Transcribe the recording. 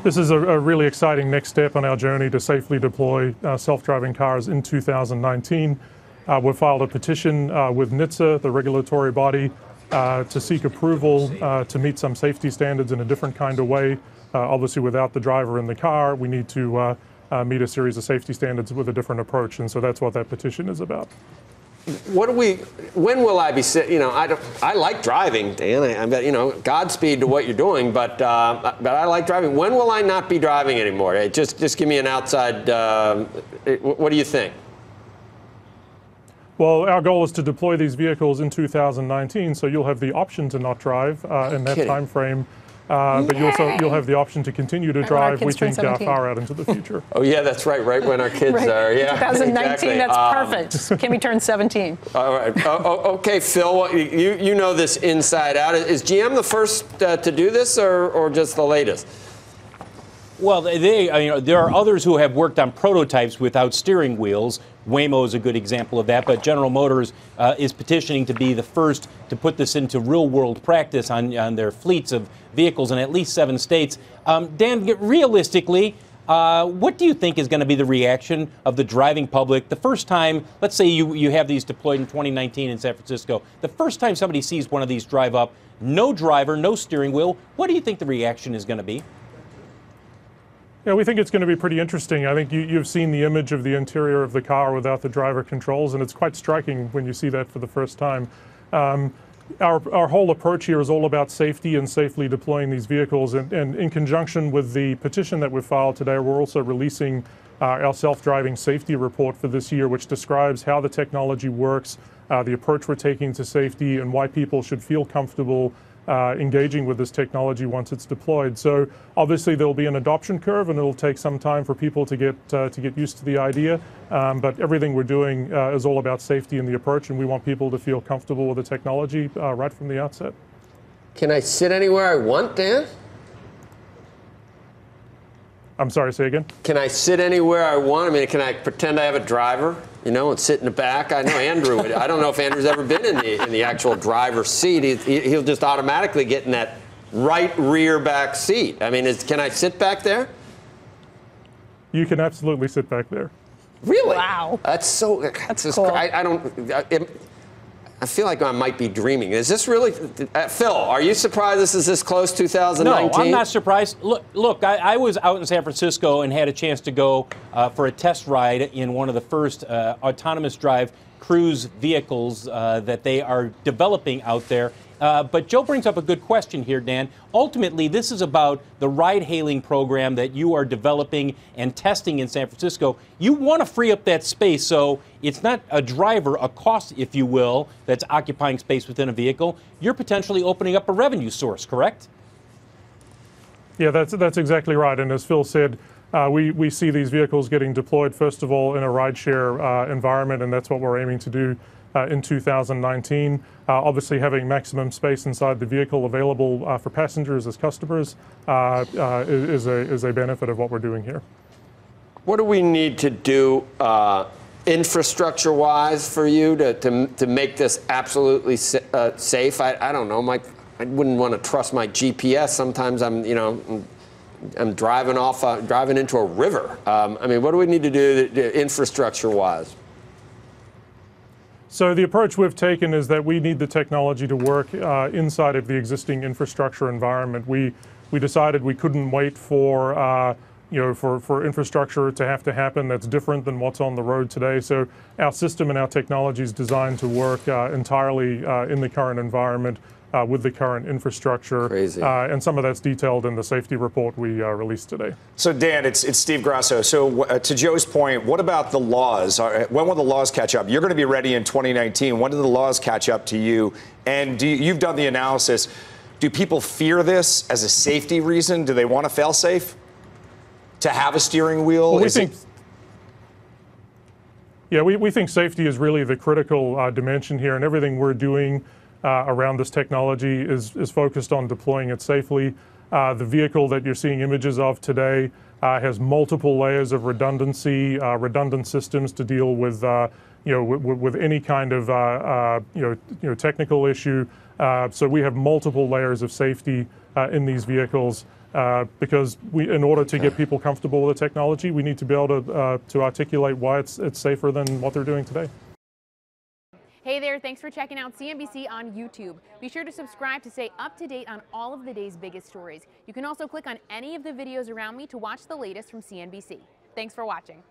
This is a really exciting next step on our journey to safely deploy self-driving cars in 2019. We've filed a petition with NHTSA, the regulatory body, to seek approval to meet some safety standards in a different kind of way. Obviously, without the driver in the car, we need to meet a series of safety standards with a different approach, and so that's what that petition is about. When will I be I like driving, Dan. Godspeed to what you're doing, but I like driving. When will I not be driving anymore? Just give me an outside, what do you think? Well, our goal is to deploy these vehicles in 2019, so you'll have the option to not drive in that time frame. But you'll have the option to continue to drive, we think, far out into the future. Oh, yeah, that's right when our kids are. Yeah, 2019, exactly. That's perfect. Kimmy turns 17. All right. Okay, Phil, you know this inside out. Is GM the first to do this or just the latest? Well, there are others who have worked on prototypes without steering wheels. Waymo is a good example of that, but General Motors is petitioning to be the first to put this into real-world practice on their fleets of vehicles in at least 7 states. Dan, realistically, what do you think is going to be the reaction of the driving public the first time, let's say you have these deployed in 2019 in San Francisco, the first time somebody sees one of these drive up, no driver, no steering wheel, what do you think the reaction is going to be? Yeah, we think it's going to be pretty interesting. I think you've seen the image of the interior of the car without the driver controls, and it's quite striking when you see that for the first time. Our whole approach here is all about safety and safely deploying these vehicles. And in conjunction with the petition that we've filed today, we're also releasing our self-driving safety report for this year, which describes how the technology works, the approach we're taking to safety, and why people should feel comfortable engaging with this technology once it's deployed. So obviously there'll be an adoption curve, and it'll take some time for people to get used to the idea. But everything we're doing is all about safety in the approach, and we want people to feel comfortable with the technology right from the outset. Can I sit anywhere I want, Dan? I'm sorry, say again? Can I sit anywhere I want? I mean, can I pretend I have a driver, and sit in the back? I know Andrew would. I don't know if Andrew's ever been in the actual driver's seat. He'll just automatically get in that right rear back seat. I mean, can I sit back there? You can absolutely sit back there. Really? Wow. That's cool. I feel like I might be dreaming. Is this really, Phil, are you surprised this is this close, 2019? No, I'm not surprised. Look, I was out in San Francisco and had a chance to go for a test ride in one of the first autonomous drive cruise vehicles that they are developing out there. But Joe brings up a good question here, Dan. Ultimately, this is about the ride-hailing program that you are developing and testing in San Francisco. You want to free up that space, so it's not a driver, a cost, if you will, that's occupying space within a vehicle. You're potentially opening up a revenue source, correct? Yeah, that's exactly right. And as Phil said, we see these vehicles getting deployed, first of all, in a rideshare environment, and that's what we're aiming to do in 2019. Obviously, having maximum space inside the vehicle available for passengers as customers is a benefit of what we're doing here. What do we need to do infrastructure-wise for you to make this absolutely safe? I don't know. I wouldn't want to trust my GPS. Sometimes I'm driving into a river. I mean, what do we need to do infrastructure-wise? So the approach we've taken is that we need the technology to work inside of the existing infrastructure environment. We decided we couldn't wait for for infrastructure to have to happen that's different than what's on the road today. So our system and our technology is designed to work entirely in the current environment with the current infrastructure. Crazy. And some of that's detailed in the safety report we released today. So, Dan, it's Steve Grasso. So, to Joe's point, what about the laws? When will the laws catch up? You're going to be ready in 2019. When do the laws catch up to you? And you've done the analysis. Do people fear this as a safety reason? Do they want a fail-safe to have a steering wheel? Well, we think safety is really the critical dimension here, and everything we're doing around this technology is focused on deploying it safely. The vehicle that you're seeing images of today has multiple layers of redundancy, redundant systems to deal with with any kind of technical issue. So we have multiple layers of safety in these vehicles. because in order to get people comfortable with the technology, we need to be able to articulate why it's safer than what they're doing today. Hey there, thanks for checking out CNBC on YouTube. Be sure to subscribe to stay up to date on all of the day's biggest stories. You can also click on any of the videos around me to watch the latest from CNBC. Thanks for watching.